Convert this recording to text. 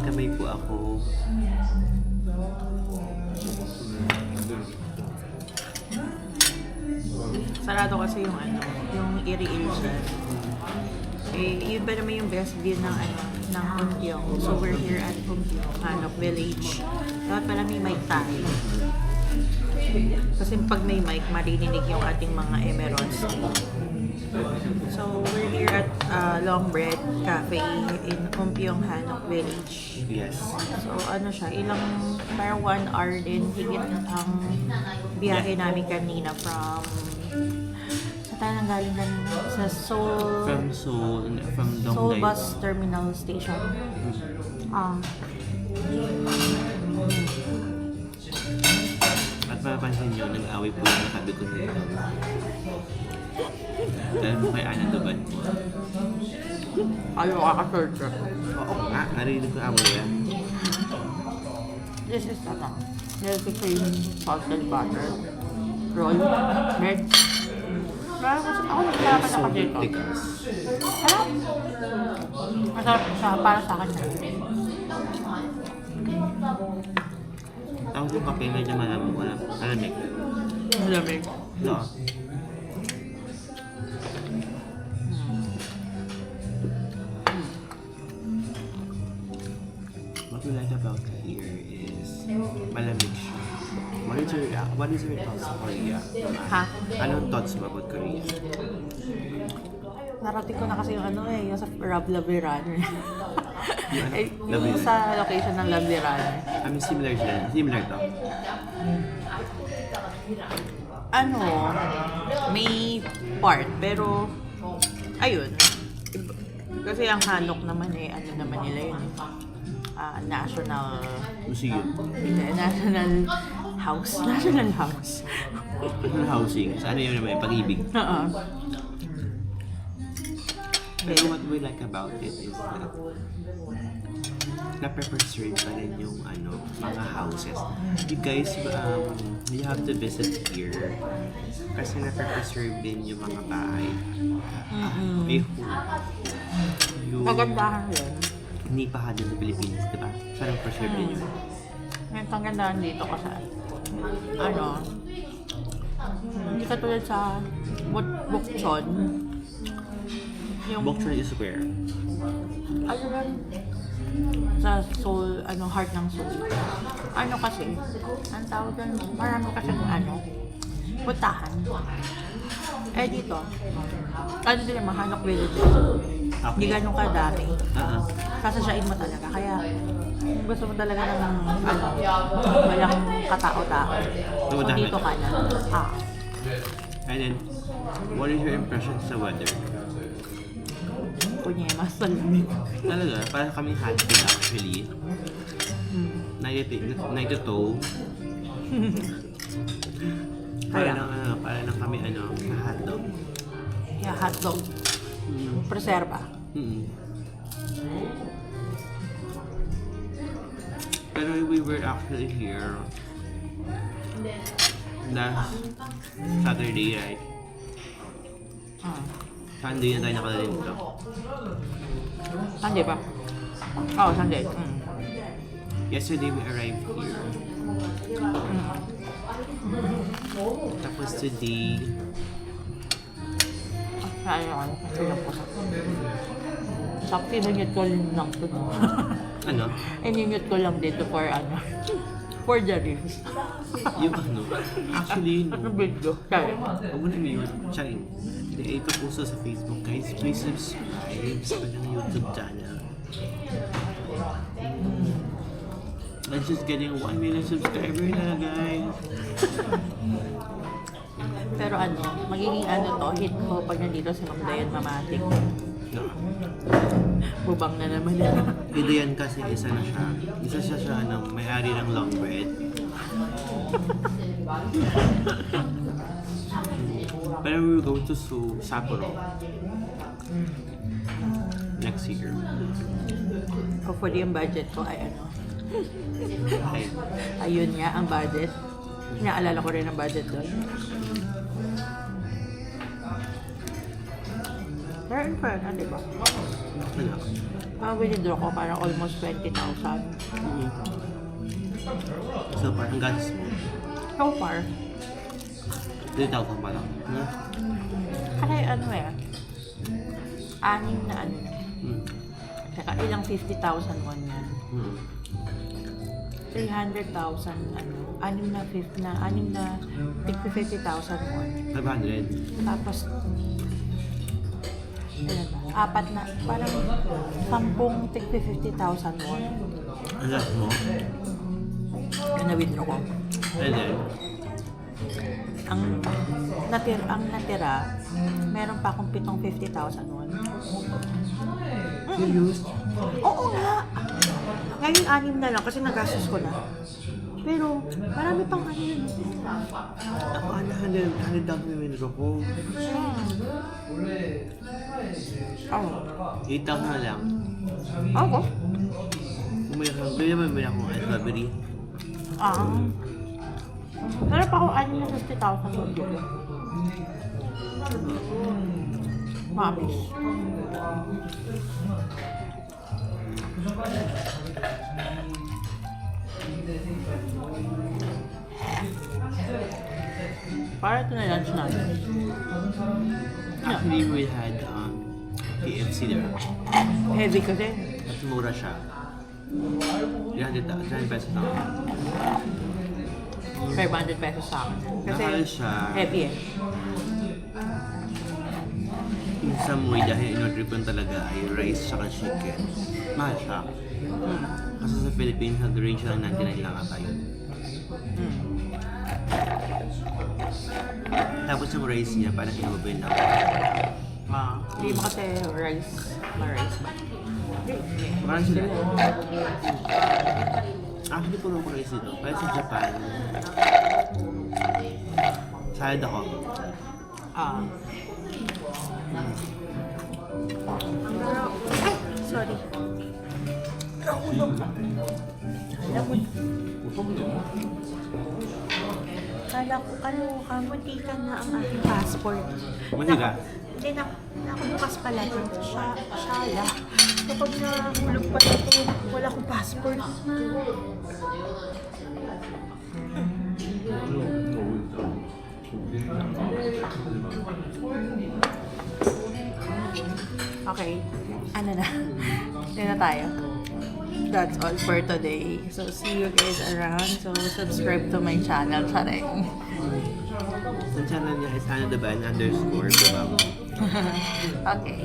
Kamay po ako. Sarado kasi yung ano, yung Iri-Ilsan. Eh, yun ba naman yung best view ng ano, ng Kumpiong. So we're here at Kumpiong, Hanok Village. Dapat pala may mic tayo. Kasi pag may mic, maririnig yung ating mga emeralds. So we're here at Long Bread Cafe in Kumpiong, Hanok Village. Yes. So ano siya, parang 1 hour din higit ang biyahe namin kanina from saan tayo nanggaling kanina? Sa Seoul From Seoul Dongdae. Bus Terminal Station. At mapapansin nyo, nag-away po yung nakabi ko nito. Dahil mo kay Ana Duban. Ayaw kaka-search. Oo nga, narinig ko away yan. This is milk cream salted butter roll bread. Ako nagkarapan ako dito. Sarap! Masarap siya para sa akin. Ang yung kape medyo malamig. Malamig. No. What we like about here is malamig siya. What is your thoughts sa Korea? Ha? Anong thoughts mo about Korea? Narating ko na kasi yung ano yung sa Lovely Runner. Yung Lovely sa location ng Lovely Runner. I mean, similar siya. Similar to. Ano, may part, pero, ayun. Kasi ang Hanok naman ano naman nila yun. National House. National House. National housing. So, ano yun naman? Pag-ibig. Oo. Pero what we like about it is that na-preserve pa rin yung mga houses. You guys, you have to visit here kasi na-preserve din yung mga bahay. May yung Magandahan yun. hindi pa din sa Pilipinas, di ba? Parang preserve din yun. Ngayon, kagandahan dito kasi, hindi katulad sa Bukchon. Bokchon is where? Yun? Sa Seoul, heart ng Seoul. Kasi, ang tawag doon, marami kasi puntahan. Eh dito, din yung Hanok Village. Hindi ganun kadami. Sasasyain mo talaga. Kaya, kung gusto mo talaga ng walang katao-tao. So dito ka na. And then, what is your impression sa weather? Kunyemas sa lamig. Talaga, para kami hotdog actually. Night to toe. Para lang kami hotdog. Yeah, hotdog. Preserva. Pero we were actually here last Saturday, right? Sunday na tayo nakadalhin dito. Sunday ba? Oo, Sunday. Yesterday we arrived here. Tapos today, Silang ko sa. Sakti na ko lang to. ano? I-mute ko lang dito for for the reviews. Yung actually, no. Video. Kaya. Huwag mo na yun. Charing. Hindi, ipapuso sa Facebook, guys. Please subscribe sa kanyang YouTube channel. Let's just getting 1 million subscriber na, guys. Pero magiging to, hit ko pag nandito si Ma'am Dayan Mamatik. No. Bubang na naman yan. Ito yan kasi isa siya may-ari ng Long Bread. Pero we will go to Sapporo next year. Hopefully yung budget ko ay Okay. Ayun nga ang budget. Inaalala ko rin ang budget doon. Pero in fairness, di ba? withdraw ko parang almost 20,000. So, parang gastos mo. So far. 3,000 pa lang. Kasi ano eh, 6 na ano. Hmm. Saka ilang 50,000 won yan. Hmm. 300,000 ano. 6 na 50,000 won. 500. Tapos, ilan ba? 4 na, parang 10 tig 50,000 won. Ang gas mo? Yung na-withdraw ko. And then, Ang natira, meron pa akong 50,000 won. serious? Oo nga! Ngayon 6 na lang kasi nagastos ko na. Pero marami pang ano yun. Ako, 100,000 yung withdraw ko. Oo. 8,000 na lang. Ako? Bili naman akong strawberry. Meron pa ako 6 na 50,000 won dito. Mabis. Para ito na lunch natin. Actually, we had KFC there. Heavy kasi. At mura siya. 300 pesos lang. 500 pesos sa akin. Kasi Mahal siya. heavy eh. In some way, dahil in-order ko talaga ay rice tsaka chicken. Mahal siya. Kasi sa Philippines, nag-range lang 99 lang ata yun. Tapos yung rice niya, parang in-oven lang. Hindi mo kasi rice. Ma-rice ba? Parang sila. Actually, puro ko rice dito. Kaya sa Japan, salad ako. Ay! Sorry. Alam mo, kala ko, muntikan na ang aking passport. Mahiga. Hindi na, nakabukas pala ito. Shala. Kapag nahulog pa ito, wala akong passport. Okay. Ano na? Yan na tayo. That's all for today. So, see you guys around. So, subscribe to my channel. Charing. Ang channel niya is _the_ban__. Okay.